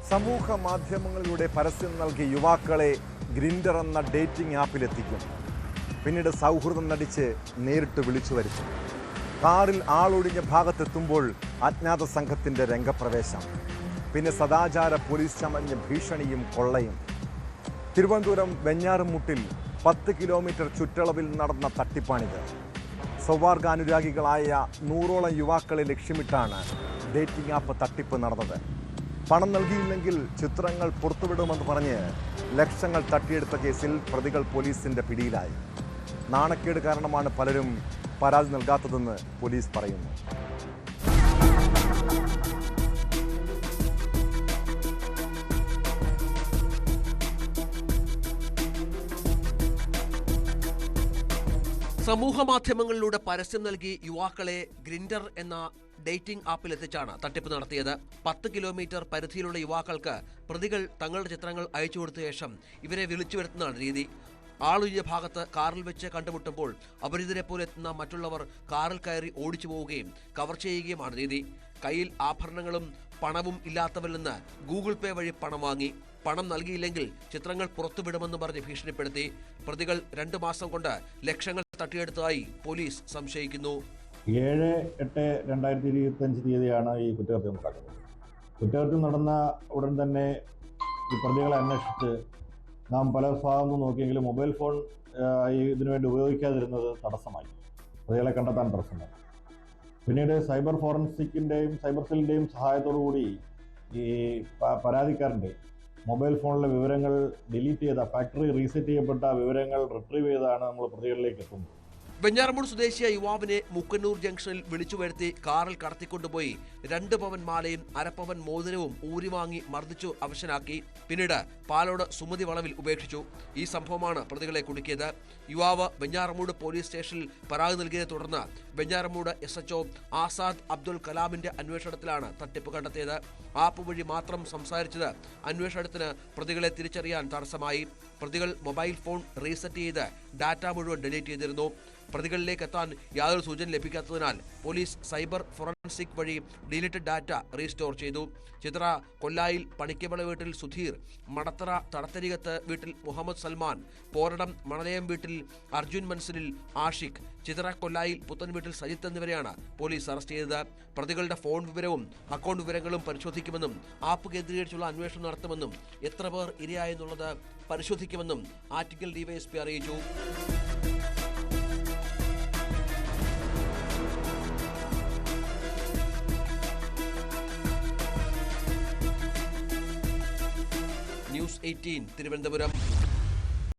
സമൂഹ മാധ്യമങ്ങളിലൂടെ പരസ്യം നൽകി യുവാക്കളെ ഗ്രിൻഡർ എന്ന ഡേറ്റിംഗ് ആപ്പിലെത്തിക്കും. പിന്നീട് സൗഹൃദം നടിച്ച് നേരിട്ട് വിളിച്ചു വരുത്തും. കാറിൽ ആളൊഴിഞ്ഞ ഭാഗത്തെത്തുമ്പോൾ അജ്ഞാത സംഘത്തിൻ്റെ രംഗപ്രവേശം. പിന്നെ സദാചാര പോലീസ് ചമഞ്ഞ ഭീഷണിയും കൊള്ളയും. തിരുവനന്തപുരം വെഞ്ഞാറുമുട്ടിൽ 10 കിലോമീറ്റർ ചുറ്റളവിൽ നടന്ന തട്ടിപ്പാണിത്. സൗഹാർദ്ദാനുരാഗികളായ 100ഓളം യുവാക്കളെ ലക്ഷ്യമിട്ടാണ് ഡേറ്റിംഗ് ആപ്പ് തട്ടിപ്പ് നടന്നത്. പണം നൽകിയില്ലെങ്കിൽ ചിത്രങ്ങൾ പുറത്തുവിടുമെന്ന് പറഞ്ഞ് ലക്ഷങ്ങൾ തട്ടിയെടുത്ത കേസിൽ പ്രതികൾ പോലീസിൻ്റെ പിടിയിലായി. നാണക്കേട് കാരണമാണ് പലരും പരാതി നൽകാത്തതെന്ന് പോലീസ് പറയുന്നു. സമൂഹ മാധ്യമങ്ങളിലൂടെ പരസ്യം നൽകി യുവാക്കളെ ഗ്രിൻഡർ എന്ന ഡേറ്റിംഗ് ആപ്പിലെത്തിച്ചാണ് തട്ടിപ്പ് നടത്തിയത്. 10 കിലോമീറ്റർ പരിധിയിലുള്ള യുവാക്കൾക്ക് പ്രതികൾ തങ്ങളുടെ ചിത്രങ്ങൾ അയച്ചു കൊടുത്ത ശേഷം ഇവരെ വിളിച്ചു വരുത്തുന്നതാണ് രീതി. ആളൊഴിഞ്ഞ ഭാഗത്ത് കാറിൽ വെച്ച് കണ്ടുമുട്ടുമ്പോൾ അപരിചിതരെ പോലെ എത്തുന്ന മറ്റുള്ളവർ കാറിൽ കയറി ഓടിച്ചു പോവുകയും കവർ ചെയ്യുകയുമാണ് രീതി. കയ്യിൽ ആഭരണങ്ങളും പണവും ഇല്ലാത്തവരിൽ നിന്ന് ഗൂഗിൾ പേ വഴി പണം വാങ്ങി. പണം നൽകിയില്ലെങ്കിൽ ചിത്രങ്ങൾ പുറത്തുവിടുമെന്ന് പറഞ്ഞ് ഭീഷണിപ്പെടുത്തി. പ്രതികൾ 2 മാസം കൊണ്ട് ലക്ഷങ്ങൾ തട്ടിയെടുത്തതായി പോലീസ് സംശയിക്കുന്നു. 7/8/2025 തീയതിയാണ് ഈ കുറ്റകൃത്യം നടക്കുന്നത്. കുറ്റകൃത്യം നടന്ന ഉടൻ തന്നെ ഈ പ്രതികളെ അന്വേഷിച്ച് നാം പല ഭാഗത്തും നോക്കിയെങ്കിലും മൊബൈൽ ഫോൺ ഇതിനുവേണ്ടി ഉപയോഗിക്കാതിരുന്നത് തടസ്സമായി. പ്രതികളെ കണ്ടെത്താൻ തടസ്സമായി. പിന്നീട് സൈബർ ഫോറൻസിക്കിൻ്റെയും സൈബർ സെല്ലിൻ്റെയും സഹായത്തോടു കൂടി ഈ പരാതിക്കാരൻ്റെ മൊബൈൽ ഫോണിലെ വിവരങ്ങൾ ഡിലീറ്റ് ചെയ്ത ഫാക്ടറി റീസെറ്റ് ചെയ്യപ്പെട്ട വിവരങ്ങൾ റിട്രീവ് ചെയ്താണ് നമ്മൾ പ്രതികളിലേക്ക് എത്തുന്നത്. വെഞ്ഞാറമൂട് സ്വദേശിയായ യുവാവിനെ മുക്കന്നൂർ ജംഗ്ഷനിൽ വിളിച്ചു വരുത്തി കാറിൽ കടത്തിക്കൊണ്ടുപോയി 2 പവൻ മാലയും 1/2 പവൻ മോതിരവും ഊരി വാങ്ങി മർദ്ദിച്ചു അവശനാക്കി. പിന്നീട് പാലോട് സുമതി വളവിൽ ഉപേക്ഷിച്ചു. ഈ സംഭവമാണ് പ്രതികളെ കുടുക്കിയത്. യുവാവ് വെഞ്ഞാറമൂട് പോലീസ് സ്റ്റേഷനിൽ പരാതി നൽകിയതിനെ തുടർന്ന് വെഞ്ഞാറമൂട് SHO ആസാദ് അബ്ദുൽ കലാമിന്റെ അന്വേഷണത്തിലാണ് തട്ടിപ്പ് കണ്ടെത്തിയത്. ആപ്പ് വഴി മാത്രം സംസാരിച്ചത് അന്വേഷണത്തിന് പ്രതികളെ തിരിച്ചറിയാൻ തടസ്സമായി. പ്രതികൾ മൊബൈൽ ഫോൺ റീസെറ്റ് ചെയ്ത് ഡാറ്റ മുഴുവൻ ഡിലീറ്റ് ചെയ്തിരുന്നു. പ്രതികളിലേക്ക് എത്താൻ യാതൊരു സൂചന ലഭിക്കാത്തതിനാൽ പോലീസ് സൈബർ ഫോറൻസിക് വഴി ഡിലീറ്റഡ് ഡാറ്റ റീസ്റ്റോർ ചെയ്തു. ചിത്ര കൊല്ലായിൽ പണിക്കവിള വീട്ടിൽ സുധീർ, മടത്തറ തടത്തരികത്ത് വീട്ടിൽ മുഹമ്മദ് സൽമാൻ, പോരടം മണലയം വീട്ടിൽ അർജുൻ മൻസിലിൽ ആഷിഖ്, ചിത്ര കൊല്ലായിൽ പുത്തൻ വീട്ടിൽ സജിത്ത് എന്നിവരെയാണ് പോലീസ് അറസ്റ്റ് ചെയ്തത്. പ്രതികളുടെ ഫോൺ വിവരവും അക്കൗണ്ട് വിവരങ്ങളും പരിശോധിക്കുമെന്നും ആപ്പ് കേന്ദ്രീകരിച്ചുള്ള അന്വേഷണം നടത്തുമെന്നും എത്ര പേർ ഇരയായെന്നുള്ളത് പരിശോധിക്കുമെന്നും ആറ്റിങ്ങൽ ഡിവൈഎസ്പി അറിയിച്ചു. News 18 തിരുവനന്തപുരം.